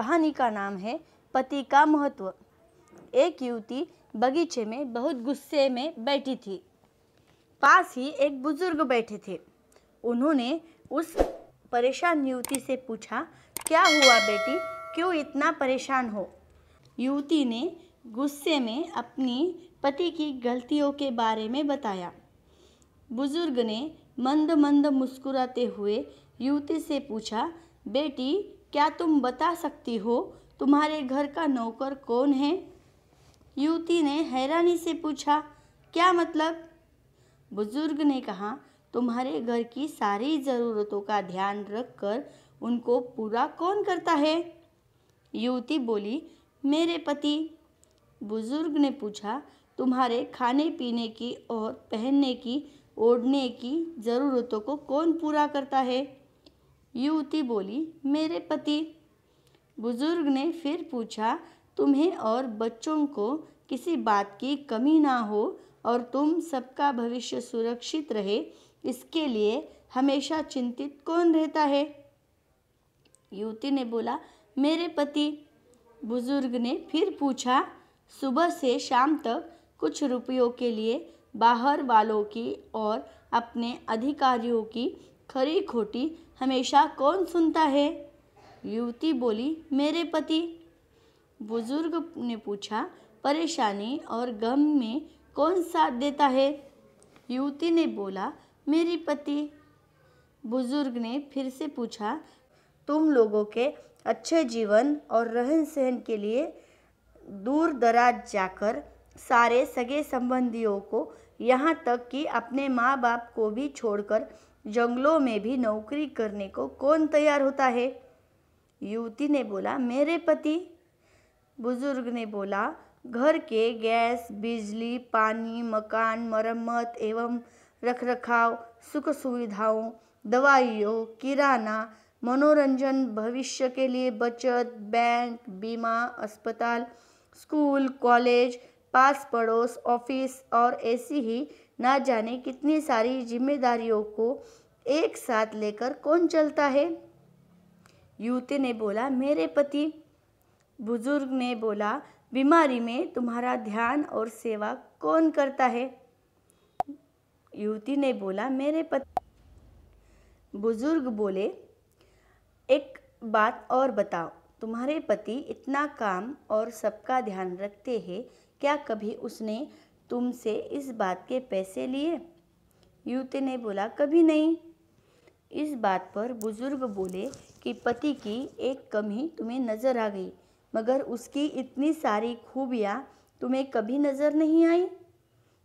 कहानी का नाम है पति का महत्व। एक युवती बगीचे में बहुत गुस्से में बैठी थी। पास ही एक बुजुर्ग बैठे थे। उन्होंने उस परेशान युवती से पूछा, क्या हुआ बेटी, क्यों इतना परेशान हो? युवती ने गुस्से में अपनी पति की गलतियों के बारे में बताया। बुजुर्ग ने मंद मंद मुस्कुराते हुए युवती से पूछा, बेटी क्या तुम बता सकती हो तुम्हारे घर का नौकर कौन है? युवती ने हैरानी से पूछा, क्या मतलब? बुजुर्ग ने कहा, तुम्हारे घर की सारी ज़रूरतों का ध्यान रखकर उनको पूरा कौन करता है? युवती बोली, मेरे पति। बुजुर्ग ने पूछा, तुम्हारे खाने पीने की और पहनने की, ओढ़ने की ज़रूरतों को कौन पूरा करता है? युवती बोली, मेरे पति। बुजुर्ग ने फिर पूछा, तुम्हें और बच्चों को किसी बात की कमी ना हो और तुम सबका भविष्य सुरक्षित रहे, इसके लिए हमेशा चिंतित कौन रहता है? युवती ने बोला, मेरे पति। बुजुर्ग ने फिर पूछा, सुबह से शाम तक कुछ रुपयों के लिए बाहर वालों की और अपने अधिकारियों की खरी खोटी हमेशा कौन सुनता है? युवती बोली, मेरे पति। बुजुर्ग ने पूछा, परेशानी और गम में कौन साथ देता है? युवती ने बोला, मेरी पति। बुजुर्ग ने फिर से पूछा, तुम लोगों के अच्छे जीवन और रहन सहन के लिए दूर दराज जाकर सारे सगे संबंधियों को, यहाँ तक कि अपने माँ बाप को भी छोड़कर जंगलों में भी नौकरी करने को कौन तैयार होता है? युवती ने बोला, मेरे पति। बुजुर्ग ने बोला, घर के गैस, बिजली, पानी, मकान, मरम्मत एवं रखरखाव, सुख सुविधाओं, दवाइयों, किराना, मनोरंजन, भविष्य के लिए बचत, बैंक, बीमा, अस्पताल, स्कूल, कॉलेज, पास पड़ोस, ऑफिस और ऐसी ही ना जाने कितनी सारी जिम्मेदारियों को एक साथ लेकर कौन चलता है? युवती ने बोला, मेरे पति। बुजुर्ग ने बोला, बीमारी में तुम्हारा ध्यान और सेवा कौन करता है? युवती ने बोला, मेरे पति। बुजुर्ग बोले, एक बात और बताओ, तुम्हारे पति इतना काम और सबका ध्यान रखते हैं, क्या कभी उसने तुमसे इस बात के पैसे लिए? युवती ने बोला, कभी नहीं। इस बात पर बुजुर्ग बोले कि पति की एक कमी तुम्हें नजर आ गई, मगर उसकी इतनी सारी खूबियाँ तुम्हें कभी नजर नहीं आई।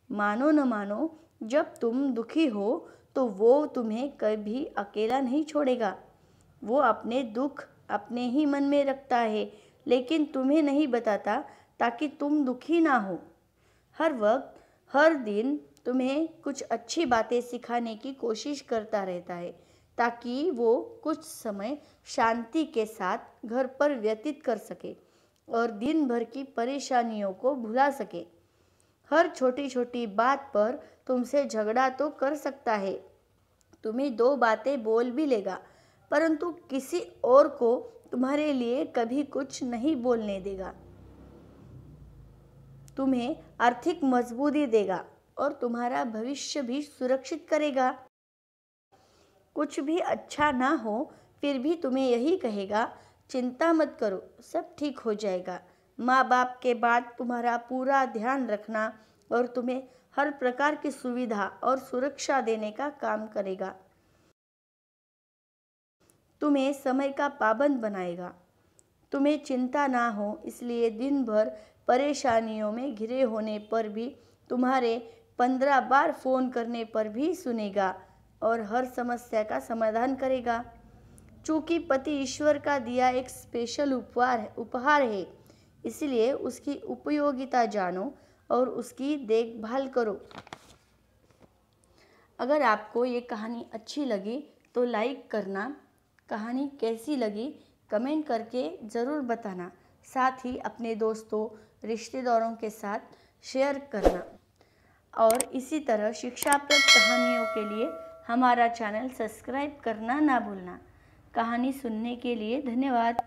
मानो न मानो, जब तुम दुखी हो तो वो तुम्हें कभी अकेला नहीं छोड़ेगा। वो अपने दुख अपने ही मन में रखता है, लेकिन तुम्हें नहीं बताता ताकि तुम दुखी ना हो। हर वक्त हर दिन तुम्हें कुछ अच्छी बातें सिखाने की कोशिश करता रहता है, ताकि वो कुछ समय शांति के साथ घर पर व्यतीत कर सके और दिन भर की परेशानियों को भुला सके। हर छोटी छोटी बात पर तुमसे झगड़ा तो कर सकता है, तुम्हें दो बातें बोल भी लेगा, परंतु किसी और को तुम्हारे लिए कभी कुछ नहीं बोलने देगा। तुम्हें आर्थिक मजबूती देगा और तुम्हारा भविष्य भी सुरक्षित करेगा। कुछ भी अच्छा ना हो फिर भी तुम्हें यही कहेगा, चिंता मत करो, सब ठीक हो जाएगा। माँ बाप के बाद तुम्हारा पूरा ध्यान रखना और तुम्हें हर प्रकार की सुविधा और सुरक्षा देने का काम करेगा। तुम्हें समय का पाबंद बनाएगा। तुम्हें चिंता ना हो इसलिए दिन भर परेशानियों में घिरे होने पर भी तुम्हारे 15 बार फ़ोन करने पर भी सुनेगा और हर समस्या का समाधान करेगा। चूँकि पति ईश्वर का दिया एक स्पेशल उपहार है, इसलिए उसकी उपयोगिता जानो और उसकी देखभाल करो। अगर आपको ये कहानी अच्छी लगी तो लाइक करना। कहानी कैसी लगी कमेंट करके ज़रूर बताना। साथ ही अपने दोस्तों, रिश्तेदारों के साथ शेयर करना। और इसी तरह शिक्षाप्रद कहानियों के लिए हमारा चैनल सब्सक्राइब करना ना भूलना। कहानी सुनने के लिए धन्यवाद।